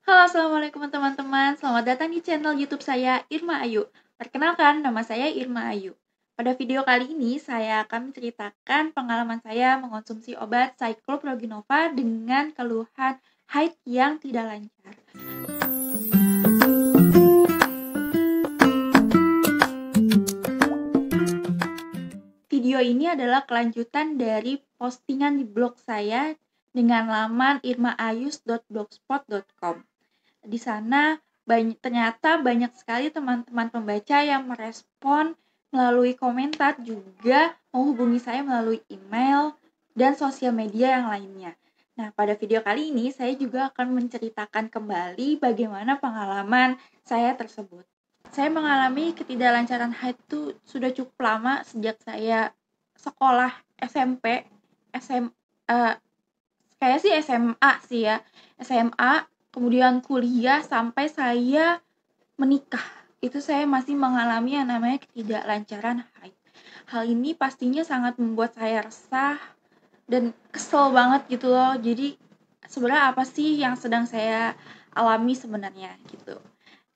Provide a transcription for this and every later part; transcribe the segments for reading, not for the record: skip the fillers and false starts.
Halo, assalamualaikum teman-teman. Selamat datang di channel YouTube saya, Irma Ayu. Perkenalkan, nama saya Irma Ayu. Pada video kali ini, saya akan menceritakan pengalaman saya mengonsumsi obat Cycloproginova dengan keluhan haid yang tidak lancar. Video ini adalah kelanjutan dari postingan di blog saya dengan laman irmaayus.blogspot.com. Di sana ternyata banyak sekali teman-teman pembaca yang merespon melalui komentar, juga menghubungi saya melalui email dan sosial media yang lainnya. Nah, pada video kali ini saya juga akan menceritakan kembali bagaimana pengalaman saya tersebut. Saya mengalami ketidaklancaran haid itu sudah cukup lama sejak saya sekolah SMP, kayak sih SMA sih ya, SMA, kemudian kuliah sampai saya menikah. Itu saya masih mengalami yang namanya ketidaklancaran haid. Hal ini pastinya sangat membuat saya resah dan kesel banget gitu loh. Jadi sebenarnya apa sih yang sedang saya alami sebenarnya gitu.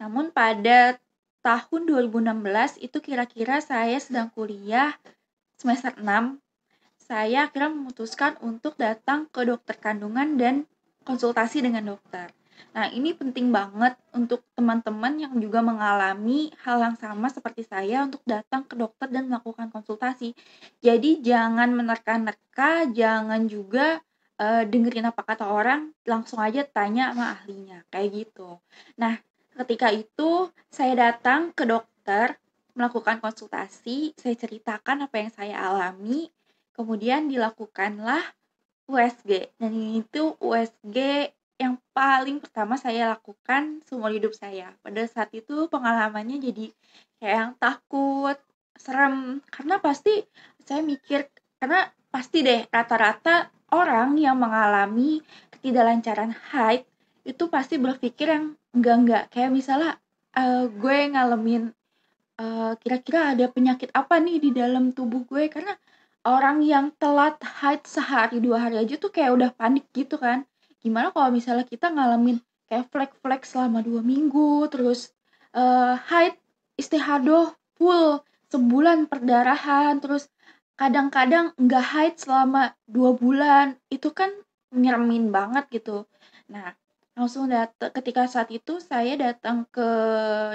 Namun pada tahun 2016 itu kira-kira saya sedang kuliah semester 6, saya akhirnya memutuskan untuk datang ke dokter kandungan dan konsultasi dengan dokter. Nah, ini penting banget untuk teman-teman yang juga mengalami hal yang sama seperti saya untuk datang ke dokter dan melakukan konsultasi. Jadi jangan menerka-nerka, jangan juga dengerin apa kata orang, langsung aja tanya sama ahlinya, kayak gitu. Nah, ketika itu saya datang ke dokter, melakukan konsultasi, saya ceritakan apa yang saya alami, kemudian dilakukanlah USG. Dan ini tuh USG yang paling pertama saya lakukan seumur hidup saya. Pada saat itu pengalamannya jadi kayak yang takut, serem, karena pasti saya mikir, karena pasti deh rata-rata orang yang mengalami ketidaklancaran haid itu pasti berpikir yang enggak, kayak misalnya gue ngalamin kira-kira ada penyakit apa nih di dalam tubuh gue, karena orang yang telat haid sehari 2 hari aja tuh kayak udah panik gitu kan. Gimana kalau misalnya kita ngalamin kayak flek-flek selama 2 minggu, terus haid istihadoh full sebulan perdarahan, terus kadang-kadang nggak haid selama 2 bulan, itu kan nyeremin banget gitu. Nah, langsung ketika saat itu saya datang ke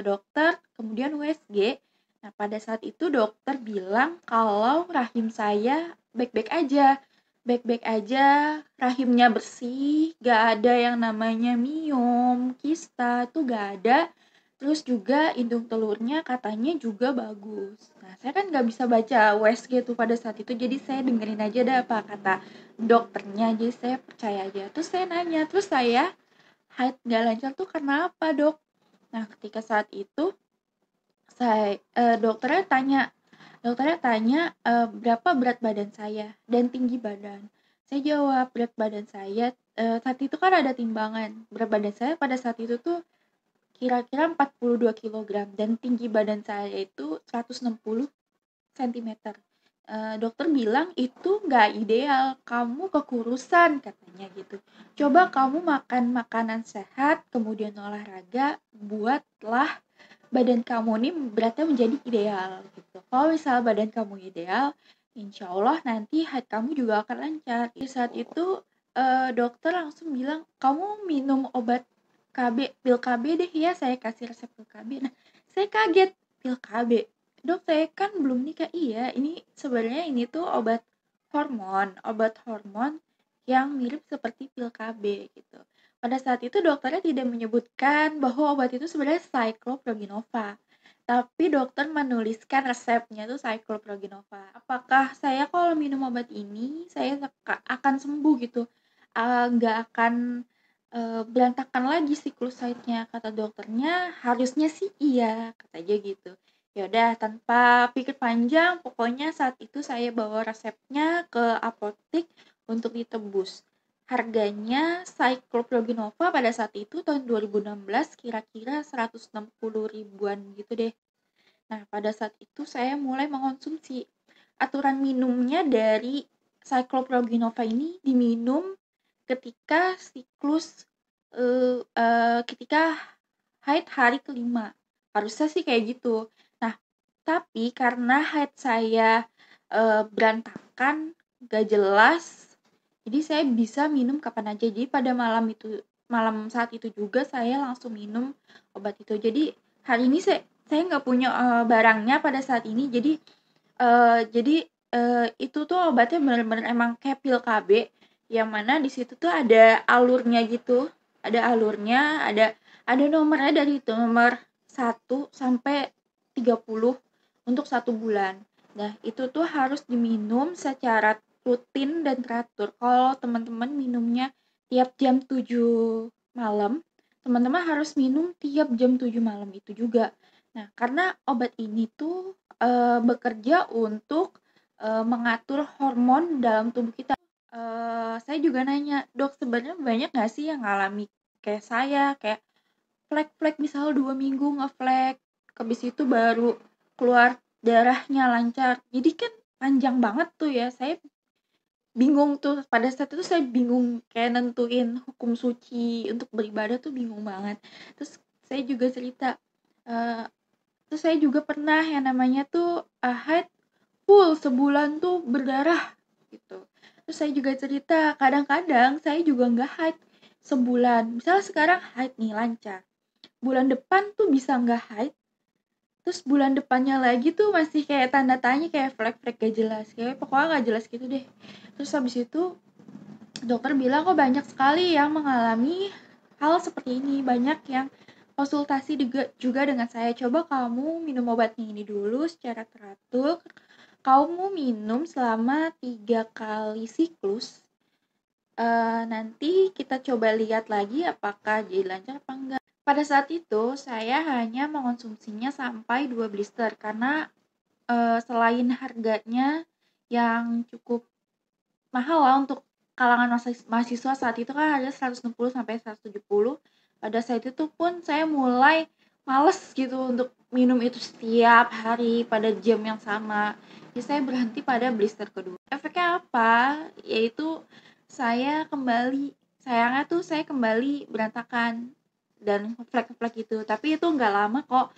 dokter, kemudian USG. Nah, pada saat itu dokter bilang kalau rahim saya baik-baik aja. Baik-baik aja, rahimnya bersih, gak ada yang namanya miom, kista, itu gak ada. Terus juga indung telurnya katanya juga bagus. Nah, saya kan gak bisa baca USG tuh pada saat itu, jadi saya dengerin aja dah apa kata dokternya, jadi saya percaya aja. Terus saya nanya, terus saya haid gak lancar tuh karena apa, dok? Nah, ketika saat itu saya dokternya tanya berapa berat badan saya dan tinggi badan. Saya jawab berat badan saya, saat itu kan ada timbangan. Berat badan saya pada saat itu tuh kira-kira 42 kilogram dan tinggi badan saya itu 160 sentimeter. Dokter bilang itu nggak ideal, kamu kekurusan katanya gitu. Coba kamu makan makanan sehat, kemudian olahraga, buatlah badan kamu nih beratnya menjadi ideal gitu. Kalau misal badan kamu ideal, insya Allah nanti haid kamu juga akan lancar. Di saat itu dokter langsung bilang, kamu minum obat KB, pil KB deh ya, saya kasih resep pil KB. Nah, saya kaget, pil KB. Dok, saya kan belum nikah. Iya, ini sebenarnya ini tuh obat hormon yang mirip seperti pil KB gitu. Pada saat itu dokternya tidak menyebutkan bahwa obat itu sebenarnya Cycloproginova, tapi dokter menuliskan resepnya tuh Cycloproginova. Apakah saya kalau minum obat ini saya akan sembuh gitu? Nggak akan berantakan lagi siklus haidnya, kata dokternya. Harusnya sih iya, katanya gitu. Ya udah, tanpa pikir panjang, pokoknya saat itu saya bawa resepnya ke apotek untuk ditebus. Harganya Cycloproginova pada saat itu tahun 2016 kira-kira 160 ribuan gitu deh. Nah, pada saat itu saya mulai mengonsumsi. Aturan minumnya dari Cycloproginova ini diminum ketika siklus ketika haid hari kelima. Harusnya sih kayak gitu. Nah, tapi karena haid saya berantakan, gak jelas, jadi saya bisa minum kapan aja. Jadi pada malam saat itu juga saya langsung minum obat itu. Jadi hari ini saya nggak punya barangnya pada saat ini. Jadi itu tuh obatnya bener-bener emang kayak pil KB, yang mana di situ tuh ada alurnya gitu. Ada alurnya, ada nomornya dari nomor 1 sampai 30 untuk 1 bulan. Nah, itu tuh harus diminum secara rutin dan teratur. Kalau teman-teman minumnya tiap jam 7 malam, teman-teman harus minum tiap jam 7 malam itu juga. Nah, karena obat ini tuh bekerja untuk mengatur hormon dalam tubuh kita. Saya juga nanya, "Dok, sebenarnya banyak nggak sih yang ngalami kayak saya, kayak flek-flek misal 2 minggu ngeflek, habis itu baru keluar darahnya lancar." Jadi kan panjang banget tuh ya, saya bingung tuh, pada saat itu saya bingung kayak nentuin hukum suci untuk beribadah tuh bingung banget. Terus saya juga cerita, eee, terus saya juga pernah yang namanya tuh, haid full sebulan tuh berdarah gitu. Terus saya juga cerita, kadang-kadang saya juga nggak haid sebulan. Misalnya sekarang haid nih lancar, bulan depan tuh bisa nggak haid, terus bulan depannya lagi tuh masih kayak tanda tanya, kayak flek-flek gak jelas, kayak pokoknya gak jelas gitu deh. Terus habis itu dokter bilang kok banyak sekali yang mengalami hal seperti ini, banyak yang konsultasi juga dengan saya. Coba kamu minum obatnya ini dulu secara teratur, kamu minum selama 3 kali siklus. Nanti kita coba lihat lagi apakah jadi lancar apa enggak. Pada saat itu saya hanya mengonsumsinya sampai 2 blister karena selain harganya yang cukup mahal lah untuk kalangan mahasiswa saat itu, kan harga 160 sampai 170. Pada saat itu pun saya mulai males gitu untuk minum itu setiap hari pada jam yang sama. Jadi saya berhenti pada blister kedua. Efeknya apa? Yaitu sayangnya tuh saya kembali berantakan dan flek-flek itu. Tapi itu nggak lama kok.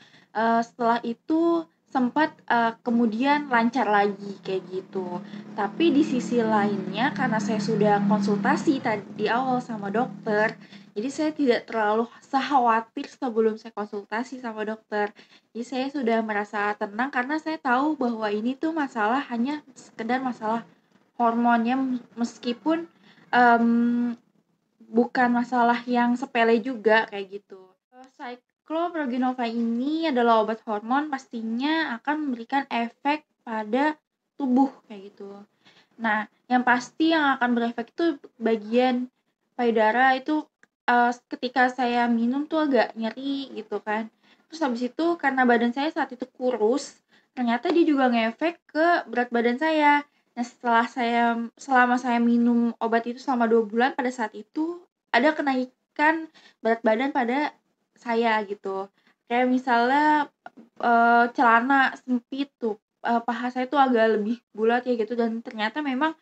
Setelah itu sempat kemudian lancar lagi kayak gitu. Tapi di sisi lainnya, karena saya sudah konsultasi tadi di awal sama dokter, jadi saya tidak terlalu khawatir sebelum saya konsultasi sama dokter. Jadi saya sudah merasa tenang karena saya tahu bahwa ini tuh masalah hanya sekedar masalah hormonnya, meskipun bukan masalah yang sepele juga kayak gitu. Cycloprogenova ini adalah obat hormon, pastinya akan memberikan efek pada tubuh kayak gitu. Nah, yang pasti yang akan berefek itu bagian payudara itu, ketika saya minum tuh agak nyeri gitu kan. Terus habis itu karena badan saya saat itu kurus, ternyata dia juga ngefek ke berat badan saya. Nah, selama saya minum obat itu selama 2 bulan, pada saat itu ada kenaikan berat badan pada saya gitu. Kayak misalnya, celana sempit tuh, paha saya tuh agak lebih bulat ya gitu, dan ternyata memang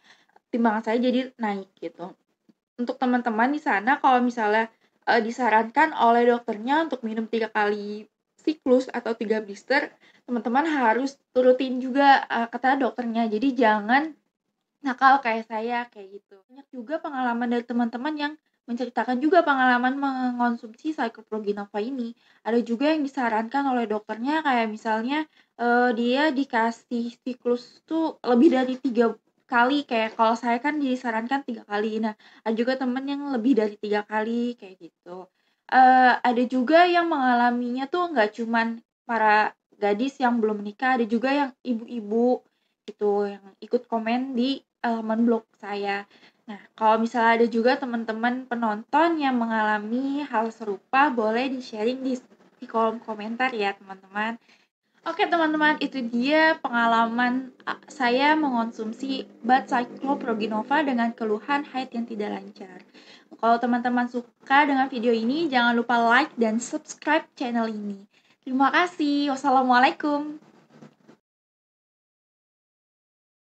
timbangan saya jadi naik gitu. Untuk teman-teman di sana kalau misalnya, disarankan oleh dokternya untuk minum 3 kali siklus atau 3 blister, teman-teman harus turutin juga, kata dokternya. Jadi jangan nakal kayak saya, kayak gitu. Banyak juga pengalaman dari teman-teman yang menceritakan juga pengalaman mengonsumsi Cycloprogenova ini. Ada juga yang disarankan oleh dokternya kayak misalnya, dia dikasih siklus tuh lebih dari 3 kali, kayak kalau saya kan disarankan 3 kali. Nah, ada juga temen yang lebih dari 3 kali, kayak gitu. Ada juga yang mengalaminya tuh nggak cuman para gadis yang belum menikah, ada juga yang ibu-ibu gitu, yang ikut komen di halaman blog saya. Nah, kalau misalnya ada juga teman-teman penonton yang mengalami hal serupa, boleh di-sharing di kolom komentar ya, teman-teman. Oke, teman-teman, itu dia pengalaman saya mengonsumsi obat Cycloprogenova dengan keluhan haid yang tidak lancar. Kalau teman-teman suka dengan video ini, jangan lupa like dan subscribe channel ini. Terima kasih. Wassalamualaikum.